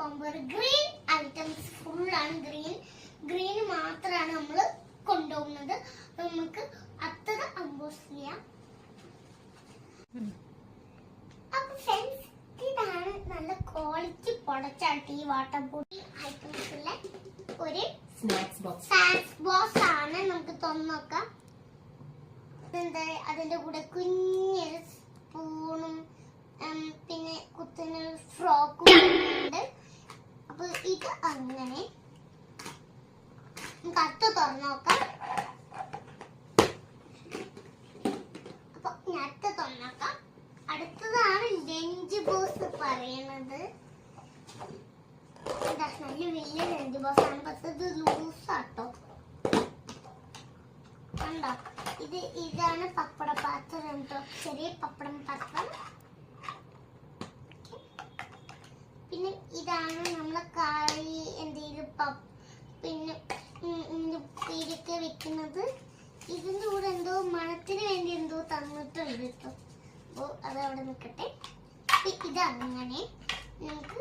പോകുമ്പോൾ ഒരു green items ഫുള്ളാണ് ഗ്രീൻ മാത്രമാണ് നമ്മൾ കൊണ്ടുപോകുന്നത്. നമുക്ക് അത്ര അമ്പോസ് ചെയ്യാം. അപ്പൊ ഫ്രണ്ട്സ്, ഇതാണ് നല്ല ക്വാളിറ്റി പൊടച്ചാട്ടി വാട്ടർ ബോട്ടിൽ ഐറ്റംസുള്ള ഒരു സ്നാക്സ് ബോക്സ് ആണ്. നമുക്ക് തുറന്നു നോക്കാം. അതിന്റെ കൂടെ കുഞ്ഞൊരു സ്പൂണും പിന്നെ കുത്തുന്ന ഫ്രോക്കും ഉണ്ട്. അപ്പൊ ഇത് അങ്ങനെ നമുക്ക് അടുത്ത് തുറന്നു നോക്കാം. അപ്പൊ അടുത്ത് തുറന്നു നോക്കാം. അടുത്തതാണ് ലഞ്ച് ബോക്സ് പറയുന്നത്. നല്ല വലിയ ലഞ്ച് ബോക്സ് ആണ്. പക്ഷെ ഇത് ലൂസാട്ടോ. കണ്ടോ, ഇതാണ് പപ്പട പാത്രം കേട്ടോ, ചെറിയ പപ്പടം പാത്രം. പിന്നെ ഇതാണ് നമ്മളെ കറി എന്തെങ്കിലും പിന്നെ ഉപ്പേരിയൊക്കെ വെക്കുന്നത്. ഇതിന്റെ കൂടെ എന്തോ മണത്തിന് വേണ്ടി എന്തോ തന്നിട്ടുണ്ട് കേട്ടോ. അപ്പോ അതവിടെ നിൽക്കട്ടെ. ഇതങ്ങനെ നമുക്ക്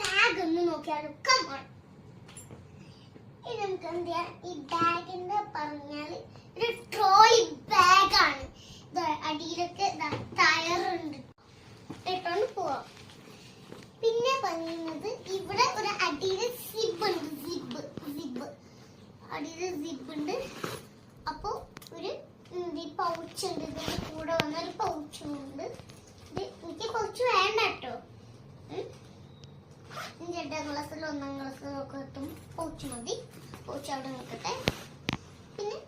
ബാഗ് ഒന്ന് നോക്കിയാലോ. കമോൺ, ഇത് നമുക്ക് എന്ത് ചെയ്യാം. ഈ ബാഗിന്റെ പറഞ്ഞാല് ഒരു ട്രോളി ബാഗാണ്. അടിയിലൊക്കെ ടയറുണ്ട്, ഇട്ടോണ്ട് പോവാം. പിന്നെ പറയുന്നത് ഇവിടെ ഒരു അടിയില് സിബ് ഉണ്ട്. അടിയില് സിബ് ഉണ്ട്. അപ്പൊ ഒരു പൗച്ച് ഉണ്ട്. ഇതിന്റെ കൂടെ വന്ന ഒരു പൗച്ചും ഉണ്ട്. എനിക്ക് പൗച്ച് വേണ്ട കേട്ടോ. 2ാം ക്ലാസ്സിലും 1ാം ക്ലാസ്സിലും ഒക്കെ എത്തും പൗച്ച് മതി. പൗച്ച് അവിടെ നിൽക്കട്ടെ. പിന്നെ